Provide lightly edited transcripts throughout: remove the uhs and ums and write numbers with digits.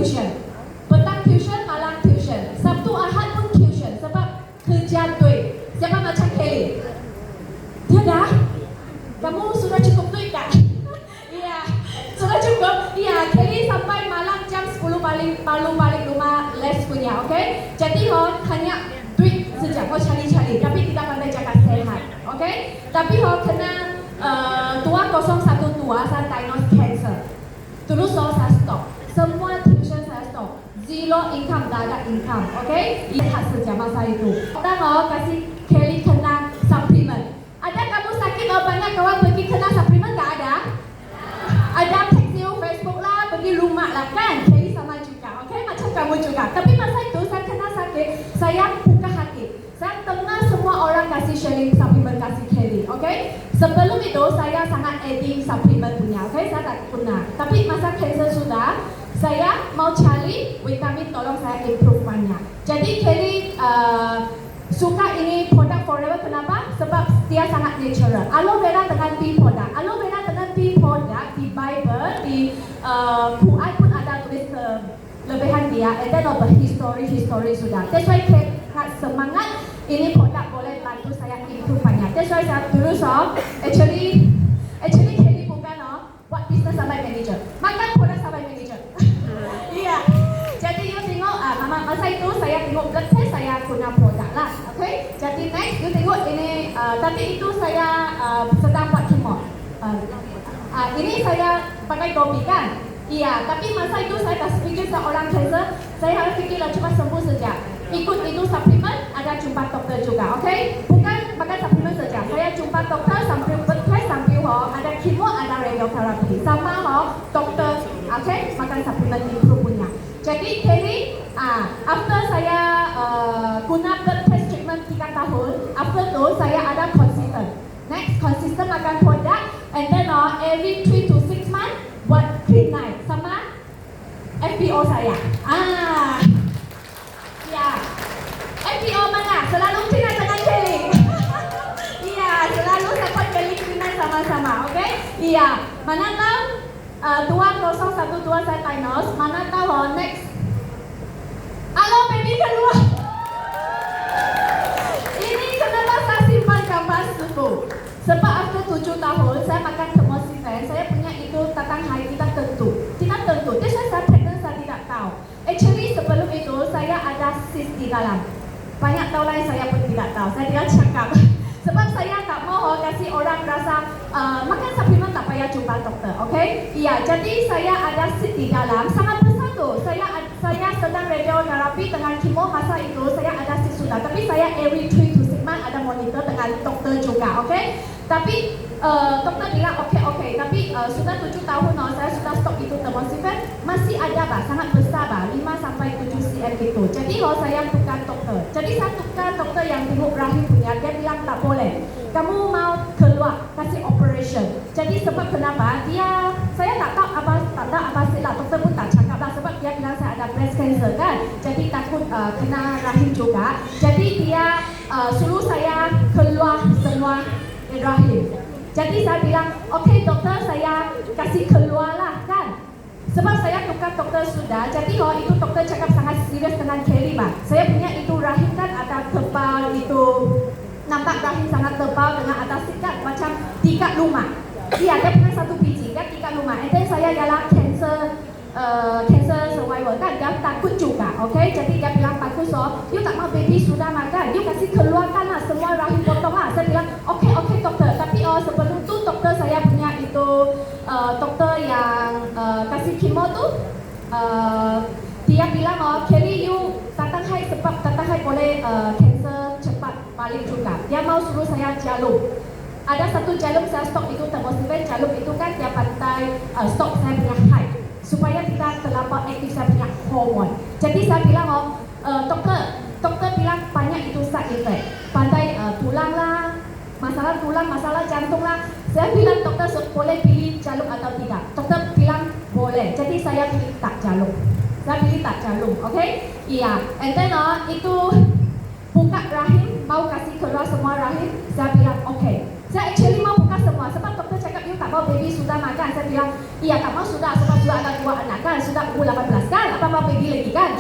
tuition. Petang tuition, malam tuition. Sabtu Ahad pun tuition. Sebab kerja duit. Siapa macam Kelly? Tiada? Kamu sudah cukup duit tak? Iya, sudah cukup. Iya, Kelly sampai malam jam 10 balik rumah les punya, okay? Jadi hanya duit saja, cari-cari. Tapi tidak pandai jaga sehat, okay? Tapi kena 2012 saya diagnose cancer. Terus saya stop. Semua tuition saya stop. Zero income, tak ada income, okay? Lihat saja masa itu. Kita kasih Kelly kena supplement. Ada kamu sakit banyak kawan pergi kena supplement tak ada? Ada text you Facebook lah, pergi rumah lah kan? Kelly sama juga, okay? Macam kamu juga. Tapi masa itu saya kena sakit, saya buka hati. Saya tengah semua orang kasih sharing supplement kasih Kelly, okay? Sebelum itu saya sangat adding supplement punya, okay? Saya tak guna. Tapi masa cancer sudah, saya mau cari vitamin tolong saya improvementnya. Jadi Kelly suka ini produk Forever, kenapa? Sebab dia sangat natural. Aloe vera dengan tea produk. Aloe vera dengan tea produk di Bible, di Quran pun ada tulis kelebihan dia. And then history sudah. That's why Kelly semangat ini produk boleh bantu saya improvementnya. That's why saya terus actually Kelly bukan buat business sampai manager. Makan produk sampai manager. Iya. Jadi you tengok masa itu saya tengok blood test saya guna produk lah. Okay? Jadi next you tengok ini tadi itu saya sedang buat chemo. Ini saya pakai kopi kan? Iya, tapi masa itu saya tak pikir seorang cancer, saya harus fikirlah cuma sembuh saja. Ikut itu supplement, ada jumpa dokter juga, okay? Bukan pakai supplement saja. Saya jumpa dokter sambil blood test, sambil ada chemo, ada radioterapi. Sama dokter, okay? Makan supplement improve punya. Jadi Kelly, after saya guna blood test treatment 3 tahun, after itu saya ada consistent. Next, consistent makan produk, and then every 3 to 6 months buat clean night sama FPO saya. Ya, FPO mana? Selalu clean night dengan Kelly. Iya, selalu support Kelly clean night sama-sama, okay? Iya, mana tahu 2012 saya diagnose, mana tahu next. Halo baby keluar. Ini kenapa saya simpan gambar suku? Sebab after 7 tahun saya makan tamoxifen, saya punya itu tatang hai tidak tentu. That's why saya pregnant saya tidak tahu. Actually sebelum itu saya ada cyst di dalam. Banyak tahun lain saya pun tidak tahu. Saya tidak cakap. Sebab saya tak mau kasih orang rasa makan supplement tak payah jumpa dokter, okay? Iya, jadi saya ada cyst di dalam sangat besar tu. Saya sedang radioterapi dengan chemo masa itu saya ada cyst sudah. Tapi saya every 3 to 6 months ada monitor dengan dokter juga, okay? Tapi dokter bilang okay. Tapi sudah 7 tahun saya sudah stop itu tamoxifen, masih ada sangat besar 5 sampai 7 cm gitu. Jadi saya tukar dokter. Jadi saya tukar dokter yang tengok rahim punya, dia bilang tak boleh. Kamu mau keluar kasih operation. Jadi sebab kenapa? Saya tak tahu apa sila, dokter pun tak cakap lah sebab dia bilang saya ada breast cancer kan. Jadi takut kena rahim juga. Jadi dia suruh saya keluar semua rahim. Jadi saya bilang, okay dokter, saya kasih keluar lah kan. Sebab saya tukar dokter sudah, jadi itu dokter cakap sangat serius dengan Kelly Saya punya itu rahim kan ada tebal itu, nampak rahim sangat tebal dengan atas sikat macam 3 rumah. Iya, dia punya 1 biji kan 3 rumah. And then saya ialah cancer survivor kan, dia takut juga, okay? Jadi dia bilang bagus you tak mau baby sudah makan, you kasih keluarkan lah semua rahim potong lah. Saya bilang okay dokter. Tapi sebelum tu dokter saya punya itu dokter yang kasih chemo tu dia bilang Kelly you tatang hai sebab tatang hai boleh cancer cepat balik juga. Dia mau suruh saya jalur. Ada 1 jalur saya stop itu tamoxifen, jalur itu kan dia pandai stop saya punya hai supaya tidak terlampau aktif saya punya hormon. Jadi saya bilang dokter bilang banyak itu side effect, pandai tulang lah, masalah tulang, masalah jantung lah. Saya bilang dokter boleh pilih jalur atau tidak. Dokter bilang boleh. Jadi saya pilih tak jalur. Okay? Iya. And then itu buka rahim, mau kasih keluar semua rahim. Saya bilang okay. Saya actually mau buka semua sebab dokter cakap you tak mau baby sudah makan. Saya bilang iya tak mau sudah sebab sudah ada 2 anak kan, sudah umur 18 kan. Apa apa baby lagi kan?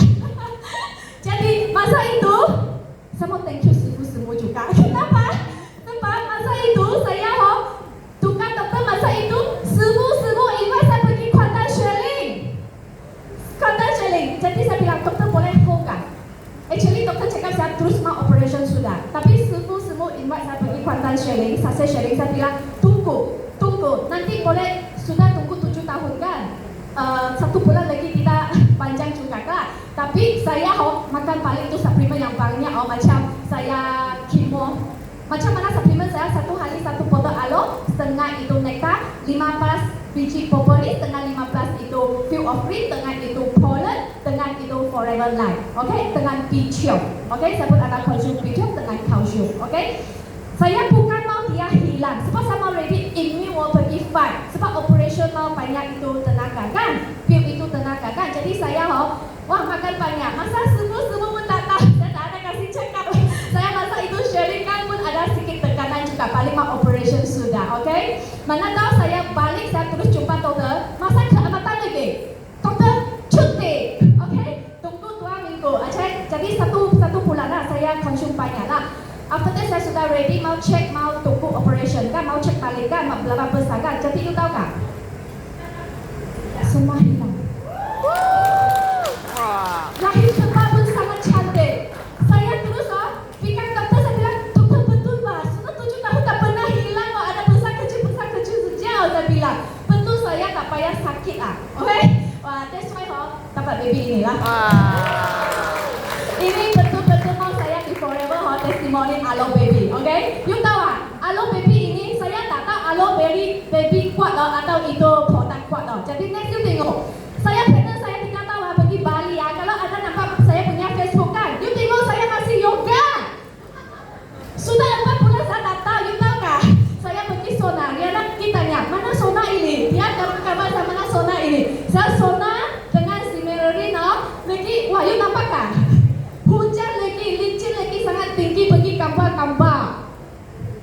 Jadi masa itu saya mau thank you Sifu semua juga. Kenapa? Sebab masa itu saya tukar dokter masa itu Sifu invite saya pergi Kuantan Shelling. Jadi saya bilang dokter boleh hold kan? Actually dokter cakap saya terus mau operation sudah. Tapi Sifu invite saya pergi Kuantan Shelling, Success Shelling. Saya bilang tunggu. Nanti boleh sudah tunggu 7 tahun kan? 1 bulan lagi kita panjang juga kan? Tapi saya makan paling itu suplemen yang banyak macam saya kimo. Macam mana suplemen saya 1 hari 1 botol aloe, setengah itu nektar, 15 biji propolis, setengah 15 itu field of green, setengah itu pollen, setengah itu forever life. Okay? Dengan bichium. Okay? Saya pun ada konsum bichium dengan kalsium. Okay? Saya bukan mau dia hilang. Sebab saya mau ready ini mau pergi fight. Sebab operation mau banyak itu tenaga kan? Field itu tenaga kan? Jadi saya makan banyak. Masa semua pun tak tahu. Saya tak ada kasih cakap. Saya masa itu sharing kan pun ada sedikit tekanan juga. Paling mau operation sudah. Okay? Mana tahu saya balik, saya terus jumpa dokter. Masa keamatan lagi? Dokter cuti. Okay? Tunggu 2 minggu. Jadi satu bulan lah saya konsum banyak lah. After that saya sudah ready mau check mau tunggu operation kan, mau cek balik kan, mau berapa besar kan. Jadi you tahu kan? Semua hilang. Lahir kembali pun sangat cantik. Saya terus pikir dokter, saya bilang dokter betul lah. Sudah 7 tahun tak pernah hilang ada besar kecil saja. Saya bilang betul saya tak payah sakit lah. Okay? Wah, that's why dapat baby ini lah. Ini betul-betul mau saya di forever testimoni aloe baby, okay? You tahu aloe baby ini saya tak tahu aloe baby kuat atau itu produk kuat. Jadi next you tengok, saya pregnant saya 3 tahun pergi Bali kalau ada nampak saya punya Facebook kan, you tengok saya masih yoga. Sudah 4 bulan saya tak tahu, you tahu kah? Saya pergi sauna, dia nak tanya mana sauna ini? Dia kabar sama mana sauna ini? Saya sauna dengan si Merilyn, lagi wah you nampak kah? Hujan lagi, licin lagi sangat tinggi pergi gambar.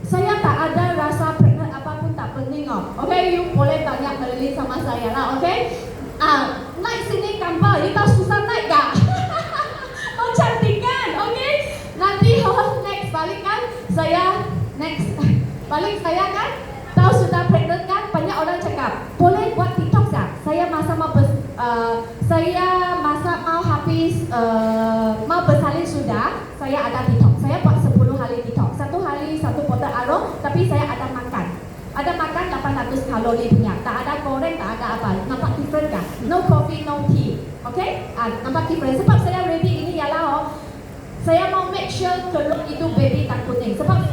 Saya tak ada rasa pregnant apapun tak penting okay, you boleh tanya Merilyn sama saya lah, okay? Naik sini gambar, you tahu susah naik tak? Mau cantik kan, okay? Nanti next balik kan, balik saya kan, tahu sudah pregnant kan, banyak orang cakap, boleh buat TikTok tak? Saya masa mau habis mau bersalin sudah, saya ada detox. Saya buat 10 hari detox. 1 hari 1 botol aloe, tapi saya ada makan. Ada makan 800 kalori punya. Tak ada goreng, tak ada apa. Nampak different kan? No coffee, no tea. Okay? Nampak different. Sebab saya ready ini ialah saya mau make sure telur itu baby tak kuning. Sebab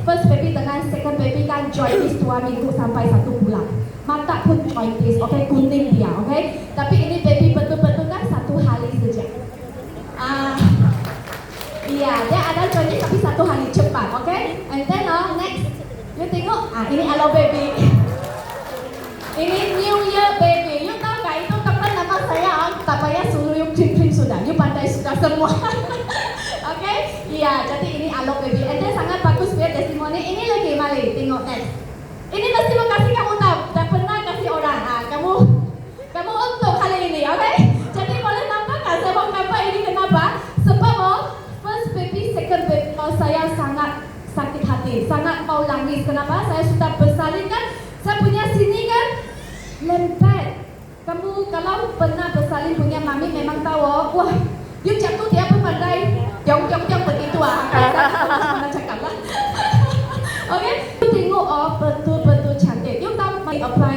first baby dengan second baby kan jaundice 2 minggu sampai 1 bulan. Mata pun jaundice, okay, kuning dia, okay. Tapi ini baby betul-betul kan 1 hari saja. Iya, dia ada jaundice tapi 1 hari cepat, okay. And then next, you tengok, ini aloe baby. Ini New Year baby. You tahu gak itu teman nama saya tak payah suruh you clean sudah, you pandai sudah semua. Okay, iya, jadi ini aloe baby. And then sangat bagus biar testimoni. Ini lagi mari tengok next. Ini mesti mau kasih kamu tahu, tak pernah kasih orang. Kamu untuk kali ini, okay? Jadi boleh nampak kan saya mau gambar ini kenapa? Sebab first baby, second baby saya sangat sakit hati, sangat mau nangis. Kenapa? Saya sudah bersalin kan, saya punya sini kan lempet. Kamu kalau pernah bersalin punya mami memang tahu, wah, you jatuh dia pun pandai, jong begitu Saya cakap lah. Okay, you tengok betul-betul cantik. You tahu my apply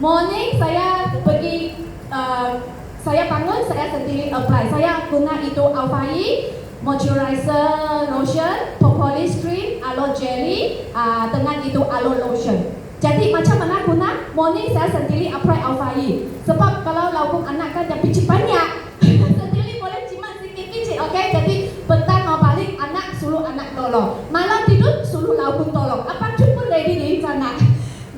morning saya pergi, saya bangun saya sendiri apply. Saya guna itu Alfai, moisturizer lotion, propolis cream, aloe jelly, dengan itu aloe lotion. Jadi macam mana guna? Morning saya sendiri apply Alfai. Sebab kalau laukung anak kan dia picit banyak. Sendiri boleh cimat sikit-sikit, okay? Jadi petang mau balik anak suruh anak tolong. Malam tidur suruh laukung tolong. Apa pun ready di sana.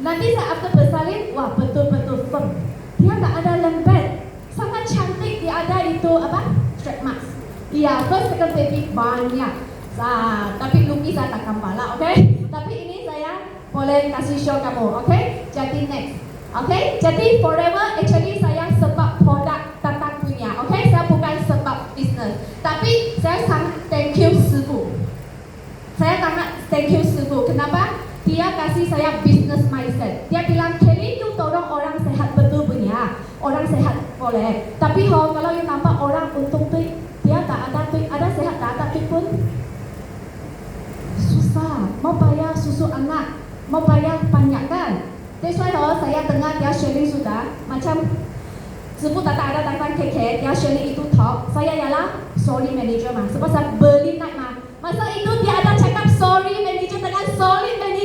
Nanti saya after bersalin, wah betul-betul firm. Dia tak ada lembut, sangat cantik. Dia ada itu apa? Stretch marks. Iya, first second baby banyak. Tapi lukis saya tak gambar lah, okay? Tapi ini saya boleh kasih show kamu, okay? Jadi next, okay? Jadi forever actually saya sebab produk tatang punya, okay? business. Tapi saya sangat thank you师傅. Saya sangat thank you师傅. Kenapa? Dia kasih saya business mindset. Dia bilang, Kelly, you tolong orang sehat betul punya. Orang sehat boleh. Tapi kalau you nampak orang untung duit, dia tak ada duit, ada sehat tak ada duit pun susah. Mau bayar susu anak, mau bayar banyak kan? That's why saya dengar dia sharing sudah, macam师傅tak ada tentang KK, dia sharing itu talk. Saya ialah sorry manager mah, sebab saya beli naik mah. Masa itu dia ada cakap sorry manager dengan sorry manager.